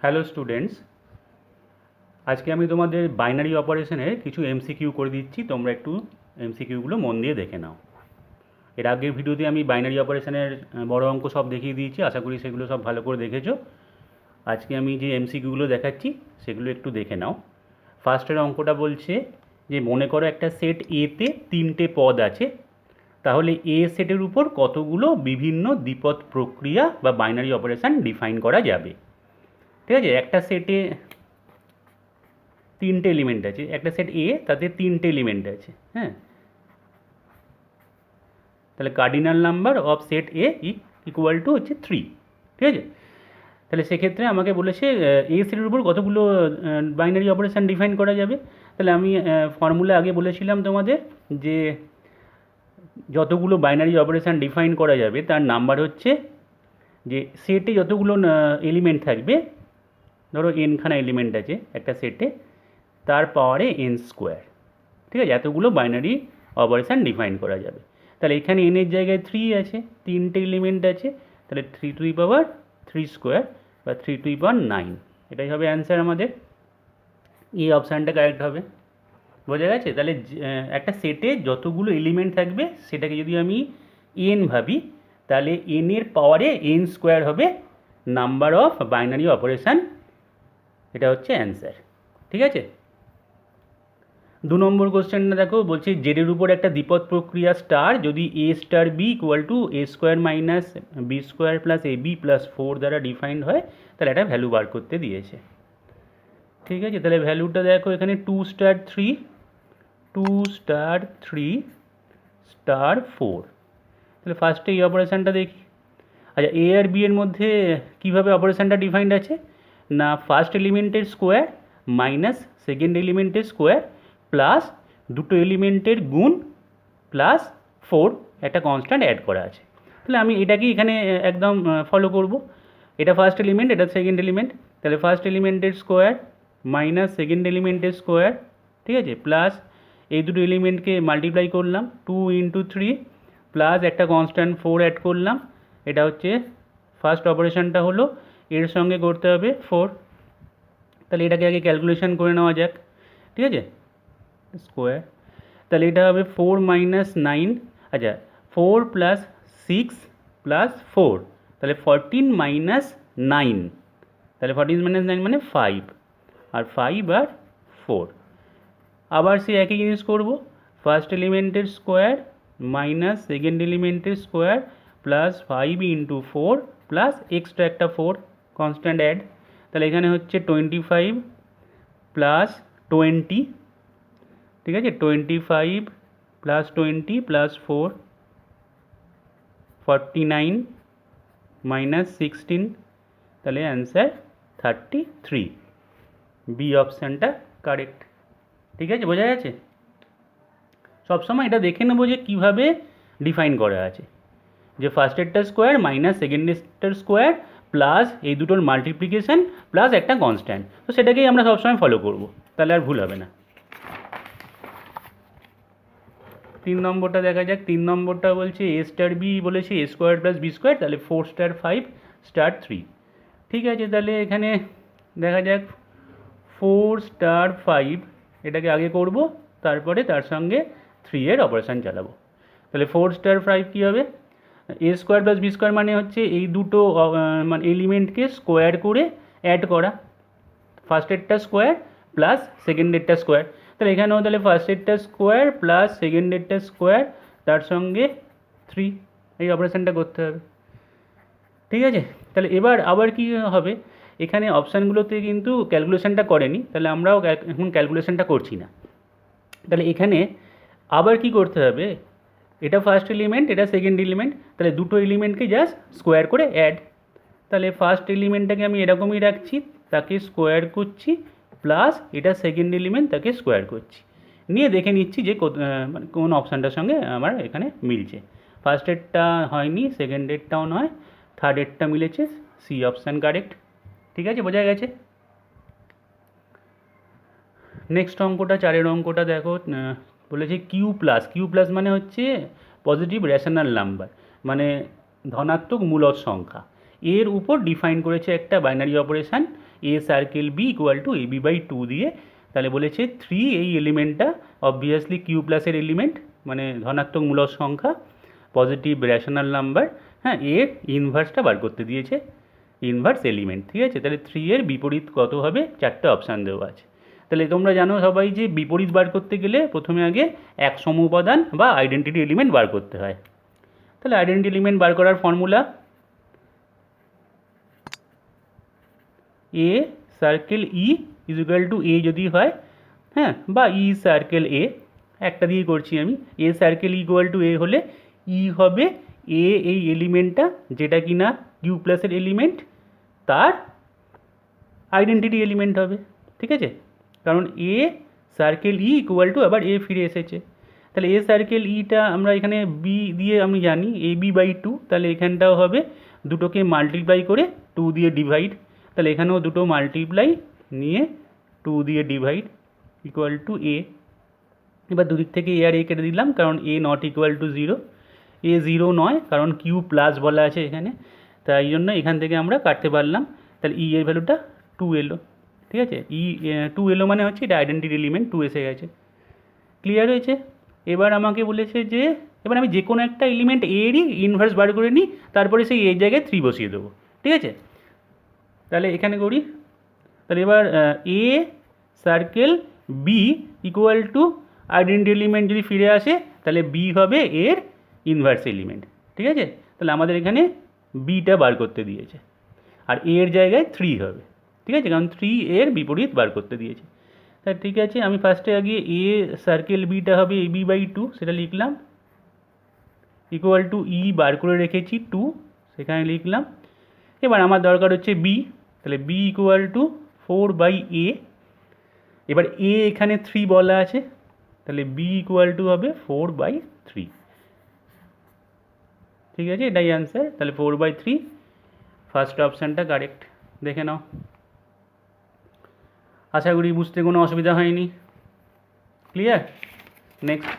Hello students, আজকে আমি তোমাদের বাইনারি অপারেশনের কিছু এমসিকিউ করে দিচ্ছি। তোমরা একটু এমসিকিউগুলো মন দিয়ে দেখে নাও। এর আগের ভিডিওতে আমি বাইনারি অপারেশনের বড় অঙ্ক সব দেখিয়ে দিয়েছি, আশা করি সেগুলো সব ভালো করে দেখেছো। আজকে আমি যে এমসিকিউগুলো দেখাচ্ছি সেগুলো একটু দেখে নাও। ফার্স্টের অঙ্কটা বলছে যে মনে করো একটা সেট এতে 3টে পদ আছে, তাহলে এ সেটের উপর কতগুলো বিভিন্ন দ্বিপদ প্রক্রিয়া বা বাইনারি অপারেশন ডিফাইন করা যাবে। ঠিক আছে, একটা সেটে 3টে এলিমেন্ট আছে, একটা সেট এ তাতে 3টে এলিমেন্ট আছে। হ্যাঁ, তাহলে cardinal number of set A equal to হচ্ছে 3। ঠিক আছে, তাহলে সেক্ষেত্রে আমাকে বলেছে এ সেটের উপর কতগুলো বাইনারি অপারেশান ডিফাইন করা যাবে। তাহলে আমি ফর্মুলা আগে বলেছিলাম তোমাদের যে যতগুলো বাইনারি অপারেশান ডিফাইন করা যাবে তার নাম্বার হচ্ছে, যে সেটে যতগুলো এলিমেন্ট থাকবে, ধরো এনখানা এলিমেন্ট আছে একটা সেটে, তার পাওয়ারে এন স্কোয়ার। ঠিক আছে, এতগুলো বাইনারি অপারেশান ডিফাইন করা যাবে। তাহলে এখানে এনের জায়গায় 3 আছে, 3টে এলিমেন্ট আছে, তাহলে 3 স্কোয়ার বা 3 9, এটাই হবে অ্যান্সার আমাদের। এই অপশানটা কারেক্ট হবে। বোঝা গেছে? তাহলে একটা সেটে যতগুলো এলিমেন্ট থাকবে সেটাকে যদি আমি এন ভাবি, তাহলে এনের পাওয়ারে এন স্কোয়ার হবে নাম্বার অফ বাইনারি অপারেশান। এটা হচ্ছে অ্যান্সার। ঠিক আছে, 2 নম্বর কোশ্চেনটা দেখো, বলছি জেডের উপর একটা দ্বিপদ প্রক্রিয়া স্টার যদি A star B equal to A square minus B square plus A B plus 4 দ্বারা ডিফাইন্ড হয়, তাহলে একটা ভ্যালু বার করতে দিয়েছে। ঠিক আছে, তাহলে ভ্যালুটা দেখো এখানে 2 স্টার 3, 2 স্টার 3 স্টার 4। তাহলে ফার্স্টে এই অপারেশানটা দেখি। আচ্ছা, এ আর বি এর মধ্যে কীভাবে অপারেশানটা ডিফাইন্ড আছে না, ফার্স্ট এলিমেন্টের স্কোয়ার মাইনাস সেকেন্ড এলিমেন্টের স্কোয়ার প্লাস দুটো এলিমেন্টের গুণ প্লাস 4 একটা কনস্ট্যান্ট অ্যাড করা আছে। তাহলে আমি এটাকেই এখানে একদম ফলো করব। এটা ফার্স্ট এলিমেন্ট, এটা সেকেন্ড এলিমেন্ট, তাহলে ফার্স্ট এলিমেন্টের স্কোয়ার মাইনাস সেকেন্ড এলিমেন্টের স্কোয়ার, ঠিক আছে, প্লাস এই দুটো এলিমেন্টকে মাল্টিপ্লাই করলাম 2 × 3 প্লাস একটা কনস্ট্যান্ট 4 অ্যাড করলাম। এটা হচ্ছে ফার্স্ট অপারেশানটা হলো, এর সঙ্গে করতে হবে 4। তাহলে এটাকে আগে ক্যালকুলেশন করে নেওয়া যাক। ঠিক আছে, স্কোয়ার, তাহলে এটা হবে 4 - 9, আচ্ছা 4 + 6 + 4, তাহলে 14 - 9, তাহলে 14 - 9 মানে 5, আর 5 আর 4। আবার সেই একই জিনিস করব, ফার্স্ট এলিমেন্টের স্কোয়ার মাইনাস সেকেন্ড এলিমেন্টের স্কোয়ার প্লাস 5 × 4 প্লাস এক্সট্রা একটা 4 কনস্ট্যান্ট অ্যাড। তাহলে এখানে হচ্ছে 25 প্লাস 20, ঠিক আছে, 25 প্লাস 20 প্লাস 4, 49 মাইনাস 16, তাহলে অ্যান্সার 33। বি অপশানটা কারেক্ট। ঠিক আছে, বোঝা গেছে? সবসময় এটা দেখে নেবো যে কীভাবে ডিফাইন করা আছে, যে ফার্স্টেরটা স্কোয়ার মাইনাস সেকেন্ডেরটার স্কোয়ার প্লাস এই দুটোর মাল্টিপ্লিকেশান প্লাস একটা কনস্ট্যান্ট, তো সেটাকেই আমরা সবসময় ফলো করব, তাহলে আর ভুল হবে না। 3 নম্বরটা দেখা যাক। 3 নম্বরটা বলছে এ স্টার বি বলেছে এ স্কোয়ার প্লাস বি স্কোয়ার, তাহলে 4 স্টার 5 স্টার 3। ঠিক আছে, তাহলে এখানে দেখা যাক 4 স্টার 5 এটাকে আগে করব, তারপরে তার সঙ্গে 3 এর অপারেশান চালাবো। তাহলে 4 স্টার 5 কী হবে, এ স্কোয়ার প্লাস বি স্কোয়ার মানে হচ্ছে এই দুটো মানে এলিমেন্টকে স্কোয়ার করে অ্যাড করা, ফার্স্টেরটা স্কোয়ার প্লাস সেকেন্ডেরটা স্কোয়ার। তাহলে এখানেও তাহলে ফার্স্টেরটা স্কোয়ার প্লাস সেকেন্ডেরটা স্কোয়ার তার সঙ্গে 3, এই অপারেশানটা করতে হবে। ঠিক আছে, তাহলে এবার আবার কি হবে, এখানে অপশানগুলোতে কিন্তু ক্যালকুলেশানটা করেনি, তাহলে আমরাও এখন ক্যালকুলেশানটা করছি না। তাহলে এখানে আবার কি করতে হবে, এটা ফার্স্ট এলিমেন্ট এটা সেকেন্ড এলিমেন্ট, তাহলে দুটো এলিমেন্টকে জাস্ট স্কোয়ার করে অ্যাড। তাহলে ফার্স্ট এলিমেন্টটাকে আমি এরকমই রাখছি, তাকে স্কোয়ার করছি, প্লাস এটা সেকেন্ড এলিমেন্ট তাকে স্কোয়ার করছি, নিয়ে দেখে নিচ্ছি যে মানে কোন অপশানটার সঙ্গে আমার এখানে মিলছে। ফার্স্টেরটা হয়নি, সেকেন্ডেরটাও নয়, থার্ডেরটা মিলেছে, সি অপশান কারেক্ট। ঠিক আছে, বোঝা গেছে? নেক্সট অঙ্কটা 4 অঙ্কটা দেখো, বলেছে কিউ প্লাস মানে হচ্ছে পজিটিভ রেশনাল নাম্বার, মানে ধনাত্মক মূলদ সংখ্যা, এর উপর ডিফাইন করেছে একটা binary operation a circle b equal to a b by two দিয়ে, তাহলে বলেছে 3 এই এলিমেন্টটা অবভিয়াসলি কিউ প্লাসের এলিমেন্ট, মানে ধনাত্মক মূলক সংখ্যা, পজিটিভ রেশনাল নাম্বার, হ্যাঁ, এর ইনভার্সটা বার করতে দিয়েছে, ইনভার্স এলিমেন্ট, ঠিক আছে। তাহলে 3 এর বিপরীত কত হবে, 4টে অপশান দেওয়া আছে। তাহলে তোমরা জানো সবাই যে বিপরীত বার করতে গেলে প্রথমে আগে এক সম উপাদান বা আইডেন্টিটি এলিমেন্ট বার করতে হয়। তাহলে আইডেন্টিটি এলিমেন্ট বার করার formula, A circle E is equal to A যদি হয়, হ্যাঁ, বা ই সার্কেল এ, একটা দিয়ে করছি আমি, এ সার্কেল ইকুয়াল টু এ হলে ই হবে এ এই এলিমেন্টটা যেটা কি না কিউ প্লাসের এলিমেন্ট, তার আইডেন্টিটি এলিমেন্ট হবে, ঠিক আছে। কারণ এ সার্কেল ই ইকুয়াল টু আবার এ ফিরে এসেছে, তাহলে এ সার্কেল ইটা আমরা এখানে বি দিয়ে আমি জানি এ বি বাই টু, তাহলে এখানটাও হবে দুটোকে মাল্টিপ্লাই করে 2 দিয়ে ডিভাইড, তাহলে এখানেও দুটো মাল্টিপ্লাই নিয়ে 2 দিয়ে ডিভাইড ইকুয়াল টু এ। এবার দুদিক থেকে এ আর এ কেটে দিলাম, কারণ এ নট ইকুয়াল টু 0, এ 0 নয়, কারণ কিউ প্লাস বলা আছে এখানে, তাই জন্য এখান থেকে আমরা কাটতে পারলাম, তাহলে ই এর ভ্যালুটা 2 এলো, ঠিক আছে। ই 2 এলো মানে হচ্ছে এটা আইডেন্টিটি এলিমেন্ট 2 এসে গেছে, ক্লিয়ার হয়েছে। এবার আমাকে বলেছে যে এবার আমি যে কোনো একটা এলিমেন্ট এরই ইনভার্স বার করে নিই, তারপরে সেই এর জায়গায় 3 বসিয়ে দেবো, ঠিক আছে। তাহলে এখানে করি, তাহলে এবার a circle b equal to identity element যদি ফিরে আসে তাহলে বি হবে এর ইনভার্স এলিমেন্ট, ঠিক আছে। তাহলে আমাদের এখানে বিটা বার করতে দিয়েছে, আর এর জায়গায় 3 হবে, ঠিক আছে, কারণ 3 এর বিপরীত বার করতে দিয়েছে। তা ঠিক আছে, আমি ফার্স্টে আগে এ সার্কেল বিটা হবে এ বি বাই টু, সেটা লিখলাম, ইকুয়াল টু ই বার করে রেখেছি 2, সেখানে লিখলাম। এবার আমার দরকার হচ্ছে বি, তাহলে বি ইকুয়াল টু 4 বাই এ, এবার এ এখানে 3 বলা আছে, তাহলে বি ইকুয়াল টু হবে 4 বাই 3, ঠিক আছে, এটাই অ্যান্সার। তাহলে 4 বাই 3 ফার্স্ট অপশানটা কারেক্ট, দেখে নাও। আশা করি বুঝতে কোনো অসুবিধা হয়নি, ক্লিয়ার। নেক্সট,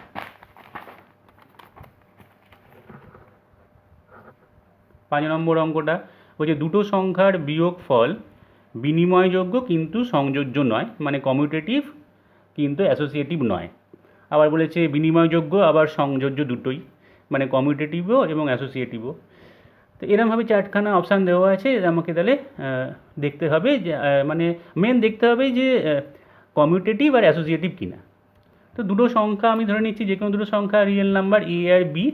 5 নম্বর অঙ্কটা বলছে দুটো সংখ্যার বিয়োগফল বিনিময়যোগ্য কিন্তু সংযোজ্য নয়, মানে কমিউটেটিভ কিন্তু অ্যাসোসিয়েটিভ নয়। আবার বলেছে বিনিময়যোগ্য আবার সংযোজ্য দুটোই, মানে কমিউটেটিভও এবং অ্যাসোসিয়েটিভও। তো এরমভাবে 4খানা অপশান দেওয়া আছে, আমাকে তাহলে দেখতে হবে যে মানে মেন দেখতে হবে যে কমিউটেটিভ আর অ্যাসোসিয়েটিভ কিনা। তো দুটো সংখ্যা আমি ধরে নিচ্ছি, যে কোনো দুটো সংখ্যা রিয়েল নাম্বার এ আর বি,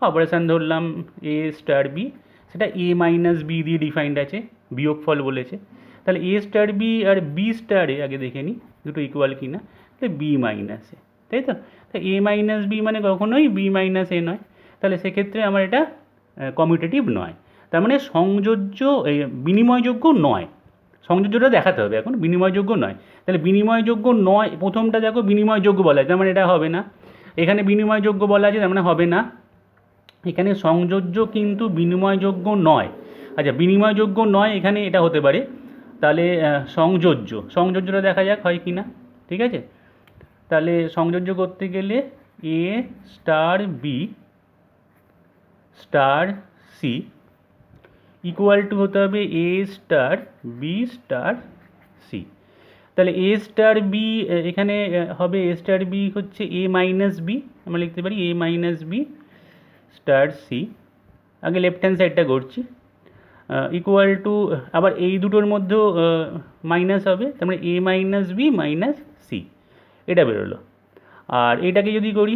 অপারেশান ধরলাম এ স্টার বি, সেটা এ মাইনাস বি দিয়ে ডিফাইন্ড আছে, বিয়োগফল বলেছে। তাহলে এ স্টার বি আর বি স্টার এ আগে দেখে নিই দুটো ইকুয়াল কিনা, তাহলে বি মাইনাস এ, তাই তো। তা এ মাইনাস বি মানে কখনোই বি মাইনাস এ নয়, তাহলে সেক্ষেত্রে আমার এটা কমিউটেটিভ নয়, তার মানে সংযোজ্য বিনিময়যোগ্য নয়, সংযোজ্যটা দেখাতে হবে এখন, বিনিময়যোগ্য নয়। তাহলে বিনিময়যোগ্য নয়, প্রথমটা দেখো বিনিময়যোগ্য বলা আছে, তার মানে এটা হবে না। এখানে বিনিময়যোগ্য বলা আছে, তার মানে হবে না। এখানে সংযোজ্য কিন্তু বিনিময়যোগ্য নয়, আচ্ছা বিনিময়যোগ্য নয়, এখানে এটা হতে পারে। তাহলে সংযোজ্যটা দেখা যাক হয় কি না, ঠিক আছে। তাহলে সংযোজ্য করতে গেলে A star B star C equal to হতে হবে A star B star C. তাহলে এ স্টার বি এখানে হবে, এ স্টার বি হচ্ছে এ মাইনাস বি, আমরা লিখতে পারি এ মাইনাস বি স্টার সি, আগে লেফট হ্যান্ড সাইডটা করছি, ইকুয়াল টু আবার এই দুটোর মধ্যেও মাইনাস হবে, তার মানে এ মাইনাস বি মাইনাস সি, এটা বেরোলো। আর এটাকে যদি করি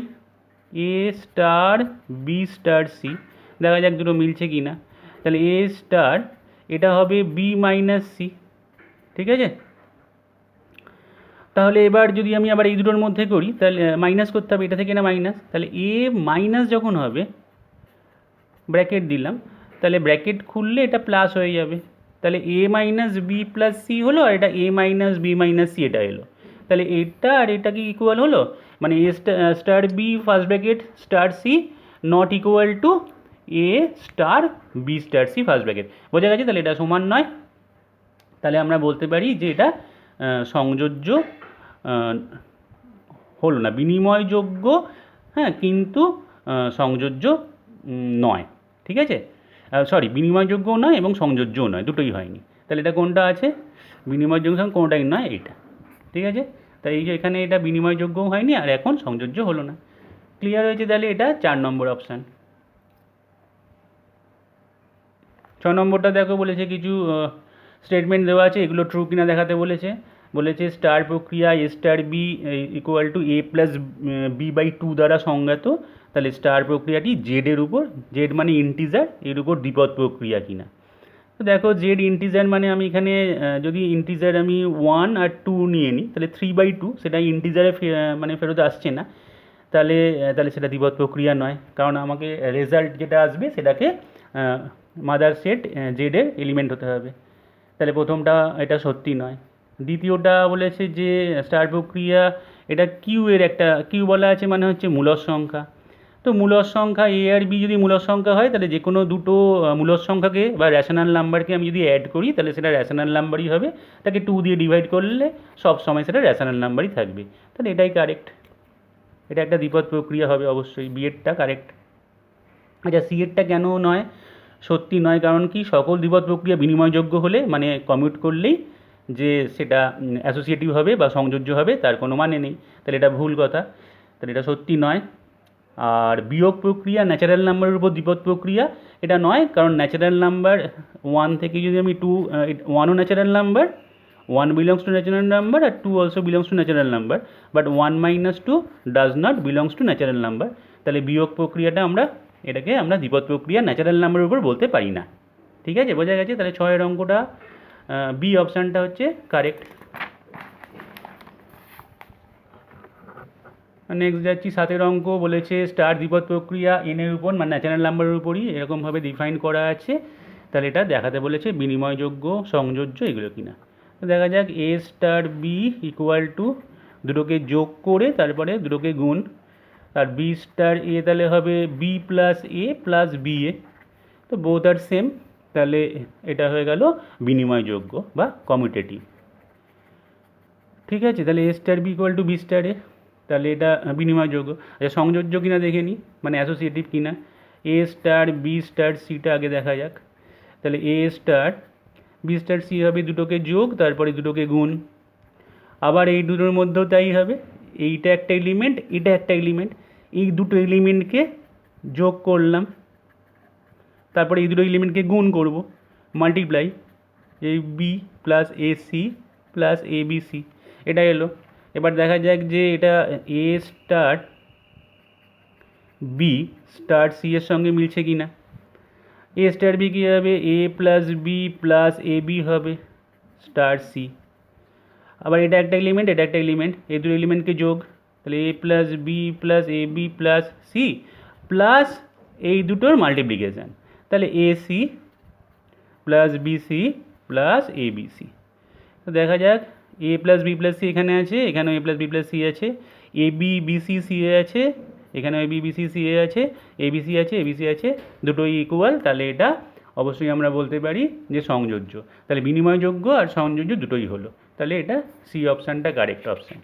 এ স্টার বি স্টার সি, দেখা যাক দুটো মিলছে কি না। তাহলে এ স্টার এটা হবে বি মাইনাস সি, ঠিক আছে। তাহলে এবার যদি আমি আবার এই দুটোর মধ্যে করি, তাহলে মাইনাস করতে হবে, এটা থেকে না মাইনাস, তাহলে এ মাইনাস যখন হবে ব্র্যাকেট দিলাম, তাহলে ব্র্যাকেট খুললে এটা প্লাস হয়ে যাবে, তাহলে এ মাইনাস বি প্লাস সি হলো, আর এটা এ মাইনাস বি মাইনাস সি এটা এলো, তাহলে এটা আর এটা কি ইকুয়াল হলো, মানে A star B first bracket star C not equal to A star B star C first bracket, বোঝা গেছে। তাহলে এটা সমান নয়, তাহলে আমরা বলতে পারি যে এটা সংযোজ্য হলো না, বিনিময়যোগ্য হ্যাঁ কিন্তু সংযোজ্য নয়, ঠিক আছে। সরি, বিনিময়যোগ্যও নয় এবং সংযোজ্যও নয়, দুটোই হয়নি। তাহলে এটা কোনটা আছে, বিনিময়যোগ্য সংখ্যা কোনোটাই নয় এইটা, ঠিক আছে। তাই এই যে এখানে এটা বিনিময়যোগ্যও হয়নি আর এখন সংযোজ্য হলো না। ক্লিয়ার হয়েছে? তাহলে এটা 4 নম্বর অপশান। 6 নম্বরটা দেখো, বলেছে কিছু স্টেটমেন্ট দেওয়া আছে, এগুলো ট্রু কিনা দেখাতে বলেছে। বলেছে স্টার প্রক্রিয়া A star B equal to A plus B by 2 দ্বারা সংজ্ঞাত। তাহলে স্টার প্রক্রিয়াটি জেডের উপর, জেড মানে ইন্টিজার, এর উপর দ্বিপদ প্রক্রিয়া কিনা। তো দেখো জেড ইন্টিজার মানে আমি এখানে যদি ইন্টিজার আমি 1 আর 2 নিয়ে নিই, তাহলে 3/2 সেটা ইন্টিজারে মানে ফেরত আসছে না। তাহলে তাহলে সেটা দ্বিপদ প্রক্রিয়া নয়, কারণ আমাকে রেজাল্ট যেটা আসবে সেটাকে মাদার সেট জেডের এলিমেন্ট হতে হবে। তাহলে প্রথমটা এটা সত্যি নয়। দ্বিতীয়টা বলেছে যে স্টার প্রক্রিয়া এটা কিউ এর একটা, কিউ বলা আছে মানে হচ্ছে মূলদ সংখ্যা। তো মূলদ সংখ্যা এ আর বি যদি মূলদ সংখ্যা হয়, তাহলে যে কোনো দুটো মূলদ সংখ্যাকে বা র্যাশনাল নাম্বারকে আমি যদি অ্যাড করি তাহলে সেটা র্যাশনাল নাম্বারই হবে। তাকে 2 দিয়ে ডিভাইড করলে সব সময় সেটা র্যাশনাল নাম্বারই থাকবে। তাহলে এটাই কারেক্ট, এটা একটা দ্বিপদ প্রক্রিয়া হবে অবশ্যই, বি এরটা কারেক্ট। আচ্ছা সি এরটা কেন নয়, সত্যি নয়, কারণ কি সকল দ্বিপদ প্রক্রিয়া বিনিময়যোগ্য হলে মানে কমিউট করলেই যে সেটা অ্যাসোসিয়েটিভ হবে বা সংযোজ্য হবে তার কোনো মানে নেই, তাহলে এটা ভুল কথা, তাহলে এটা সত্যি নয়। আর বিয়োগ প্রক্রিয়া ন্যাচারাল নাম্বারের উপর দ্বিপদ প্রক্রিয়া, এটা নয়, কারণ ন্যাচারাল নাম্বার 1 থেকে যদি আমি 2, 1ও natural number, 1 belongs to natural number আর 2 also belongs to natural number, but 1 minus 2 does not belongs to natural number। তাহলে বিয়োগ প্রক্রিয়াটা এটাকে আমরা দ্বিপদ প্রক্রিয়া ন্যাচারাল নাম্বারের উপর বলতে পারি না। ঠিক আছে, বোঝা গেছে? তাহলে 6 অঙ্কটা বি অপশানটা হচ্ছে কারেক্ট। নেক্সট যাচ্ছি 7 অঙ্ক। বলেছে স্টার দ্বিপদ প্রক্রিয়া এন এর উপর মানে ন্যাচারাল নাম্বারের উপরই এরকমভাবে ডিফাইন করা আছে। তাহলে এটা দেখাতে বলেছে বিনিময়যোগ্য, সংযোজ্য এগুলো কিনা। তো দেখা যাক এ স্টার বি ইকুয়াল টু দুটোকে যোগ করে তারপরে দুটোকে গুণ, আর বি স্টার এ তাহলে হবে B plus A plus B A. তো বোথ আর সেম, তাহলে এটা হয়ে গেল বিনিময়যোগ্য বা কমিউটেটিভ। ঠিক আছে, তাহলে এ star B equal to B star A, তাহলে এটা বিনিময়যোগ্য। আচ্ছা সংযোজ্য কিনা দেখে নিই, মানে অ্যাসোসিয়েটিভ কিনা। এ স্টার বি স্টার সিটা আগে দেখা যাক। তাহলে এ স্টার বি স্টার সি হবে দুটোকে যোগ তারপরে দুটোকে গুণ, আবার এই দুটোর মধ্যেও তাই হবে, এইটা একটা এলিমেন্ট এটা একটা এলিমেন্ট, এই দুটো এলিমেন্টকে যোগ করলাম তারপরে এই দুটো এলিমেন্টকে গুণ করব, মাল্টিপ্লাই, এই b plus a c plus A b c, এটা এলো। এবার দেখা যাক যে এটা a star B star c এর সঙ্গে মিলছে কি না। এ স্টার বি কী হবে, এ plus b plus A B হবে স্টার সি। আবার এটা একটা এলিমেন্ট এটা একটা এলিমেন্ট, এই দুটো এলিমেন্টকে যোগ, তাহলে a plus b plus A B plus c plus এই দুটোর মাল্টিপ্লিকেশান, তাহলে a c plus b c plus A b c. তো দেখা যাক a plus b plus c এখানে আছে, এখানেও a plus b plus c আছে, a b b c c a আছে, এখানেও a b b c c a আছে, এ বি সি আছে এ বি সি আছে, দুটোই ইকুয়াল, তাহলে এটা অবশ্যই আমরা বলতে পারি যে সংযোজ্য। তাহলে বিনিময়যোগ্য আর সংযোজ্য দুটোই হলো, তাহলে এটা সি অপশানটা কারেক্ট অপশান।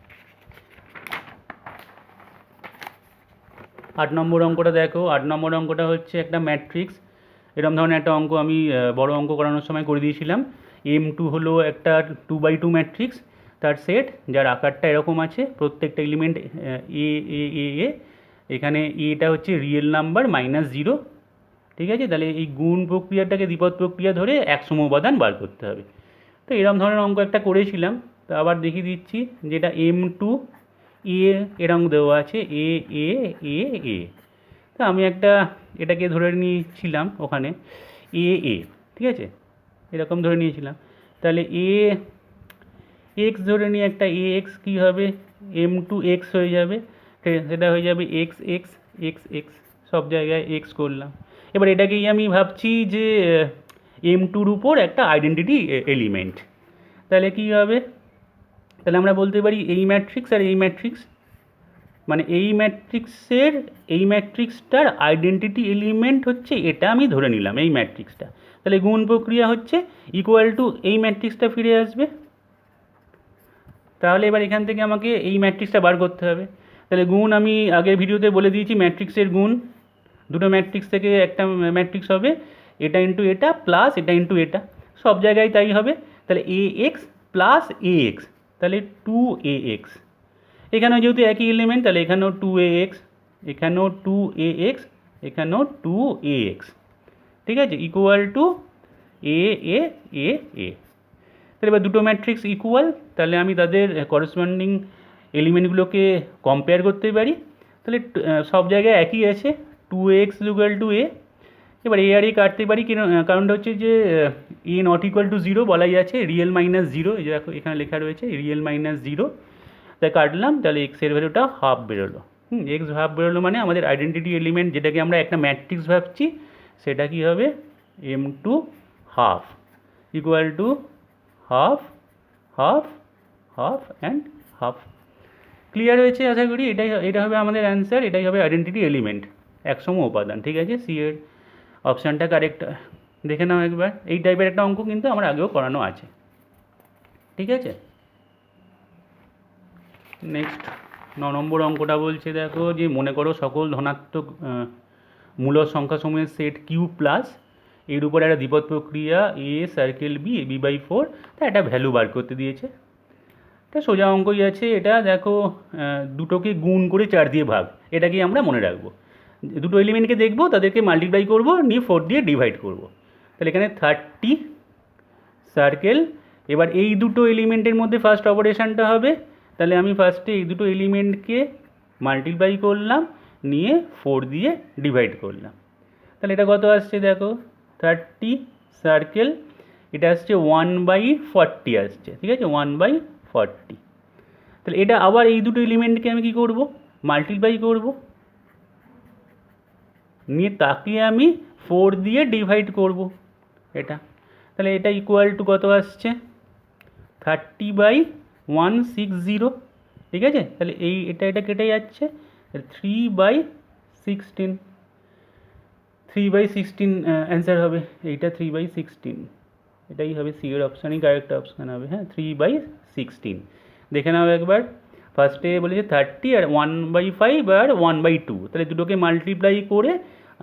8 নম্বর অঙ্কটা দেখো। 8 নম্বর অঙ্কটা হচ্ছে একটা ম্যাট্রিক্স। এরকম ধরনের একটা অঙ্ক আমি বড় অঙ্ক করানোর সময় করে দিয়েছিলাম। M2 হলো একটা 2x2 ম্যাট্রিক্স, তার সেট যার আকারটা এরকম আছে, প্রত্যেকটা এলিমেন্ট এ এ এ এ, এখানে এটা হচ্ছে রিয়েল নাম্বার -0। ঠিক আছে, তাহলে এই গুণ প্রক্রিয়াটাকে দ্বিপদ প্রক্রিয়া ধরে এক সম উপাদান বার করতে হবে। তো এরকম ধরনের অঙ্ক একটা করেছিলাম, তো আবার দেখিয়ে দিচ্ছি, যেটা M2 এ এরকম দেওয়া আছে এ এ এ এ। তো আমি একটা এটাকে ধরে নিয়েছিলাম ওখানে এ এ, ঠিক আছে, এরকম ধরে নিয়েছিলাম। তাহলে এ এক্স ধরে নিয়ে একটা এ এক্স কী হবে, M2 এক্স হয়ে যাবে, সেটা হয়ে যাবে এক্স এক্স এক্স এক্স, সব জায়গায় এক্স করলাম। এবার এটাকেই আমি ভাবছি যে M2-র উপর একটা আইডেন্টিটি এলিমেন্ট, তাহলে কী হবে, তাহলে আমরা বলতে পারি এই ম্যাট্রিক্স আর এই ম্যাট্রিক্স, মানে এই ম্যাট্রিক্সের এই ম্যাট্রিক্সটার আইডেন্টিটি এলিমেন্ট হচ্ছে এটা, আমি ধরে নিলাম এই ম্যাট্রিক্সটা। তাহলে গুণ প্রক্রিয়া হচ্ছে ইকুয়াল টু এই ম্যাট্রিক্সটা ফিরে আসবে। তাহলে এবার এখান থেকে আমাকে এই ম্যাট্রিক্সটা বার করতে হবে। তাহলে গুণ আমি আগের ভিডিওতে বলে দিয়েছি, ম্যাট্রিক্সের গুণ দুটো ম্যাট্রিক্স থেকে একটা ম্যাট্রিক্স হবে, এটা ইন্টু এটা প্লাস এটা ইন্টু এটা। সব জায়গায় তাই হবে। তাহলে এ এক্স প্লাস এ এক্স, তাহলে 2ax। এখানেও যেহেতু একই এলিমেন্ট, তাহলে এখানেও 2ax, এখানেও 2ax, এখানেও 2ax, ঠিক আছে, ইকুয়াল টু এ এ এ এ। তাহলে এবার দুটো ম্যাট্রিক্স ইকুয়াল, তাহলে আমি তাদের করেসপন্ডিং এলিমেন্টগুলোকে কম্পেয়ার করতে পারি। তাহলে সব জায়গায় একই আছে, 2ax ইকুয়াল টু এ। এবার এ আর এ কাটতে পারি, কারণটা হচ্ছে যে এ নট ইকুয়াল টু 0 বলাই আছে, রিয়েল মাইনাস 0, এই যে দেখো এখানে লেখা রয়েছে রিয়েল মাইনাস 0, তাই কাটলাম, তাহলে এক্সের ভ্যালুটা হাফ বেরোলো। এক্স হাফ বেরোলো মানে আমাদের আইডেন্টিটি এলিমেন্ট যেটাকে আমরা একটা ম্যাট্রিক্স ভাবছি সেটা কি হবে, m2 half equal to half half half and half. Clear হয়েছে আশা করি। এটা হবে আমাদের অ্যান্সার, এটাই হবে আইডেন্টিটি এলিমেন্ট, একসম উপাদান, ঠিক আছে। সি এর অপশানটা কারেক্ট দেখে নাও একবার। এই টাইপের একটা অঙ্ক কিন্তু আমার আগেও করানো আছে, ঠিক আছে। নেক্সট 9 নম্বর অঙ্কটা বলছে, দেখো যে মনে করো সকল ধনাত্মক মূলদ সংখ্যাসমূহের সেট কিউ প্লাস এর উপর একটা দ্বিপদ প্রক্রিয়া a circle b b by 4, তা একটা ভ্যালু বার করতে দিয়েছে। এটা সোজা অঙ্কই আছে। এটা দেখো দুটোকে গুণ করে 4 দিয়ে ভাগ, এটাকে আমরা মনে রাখবো। দুটো এলিমেন্টকে দেখবো, তাদেরকে মাল্টিপ্লাই করবো, নিয়ে 4 দিয়ে ডিভাইড করবো। তাহলে এখানে 30 সার্কেল। এবার এই দুটো এলিমেন্টের মধ্যে ফার্স্ট অপারেশানটা হবে, তাহলে আমি ফার্স্টে এই দুটো এলিমেন্টকে মাল্টিপ্লাই করলাম, নিয়ে 4 দিয়ে ডিভাইড করলাম। তাহলে এটা কত আসছে দেখো, 30 সার্কেল, এটা আসছে 1/40 আসছে, ঠিক আছে, 1/40। তাহলে এটা আবার এই দুটো এলিমেন্টকে আমি কি করব, মাল্টিপ্লাই করব, নিয়ে তাকে আমি 4 দিয়ে ডিভাইড করব এটা। তাহলে এটা ইকুয়াল টু কত আসছে, 30/160, ঠিক আছে। তাহলে এটা কেটে যাচ্ছে, 3/16, 3/16 অ্যান্সার হবে এইটা, 3/16, এটাই হবে সি এর অপশানই কারেক্ট অপশান হবে। হ্যাঁ, 3/16 দেখে নাও একবার। ফার্স্টে বলেছে 30 আর 1/5 আর 1/2, তাহলে দুটোকে মাল্টিপ্লাই করে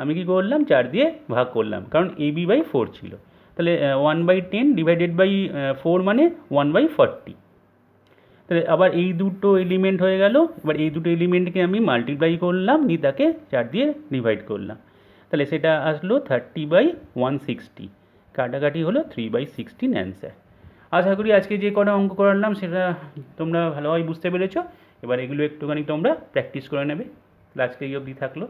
আমি কি করলাম, 4 দিয়ে ভাগ করলাম, কারণ ab/4 ছিল। তাহলে 1/10 ডিভাইডেড বাই 4 মানে 1/40। তাহলে আবার এই দুটো এলিমেন্ট হয়ে গেল, এবার এই দুটো এলিমেন্টকে আমি মাল্টিপ্লাই করলাম, নিয়ে তাকে 4 দিয়ে ডিভাইড করলাম, তাহলে সেটা আসলো 30/160, কাটাকাটি হলো 3/16 অ্যান্সার। আশা করি আজকে যে কটা অঙ্ক করালাম সেটা তোমরা ভালোভাবে বুঝতে পেরেছো। এবার এগুলো একটুখানি তোমরা প্র্যাকটিস করে নেবে। আজকে এই অবধি থাকলো।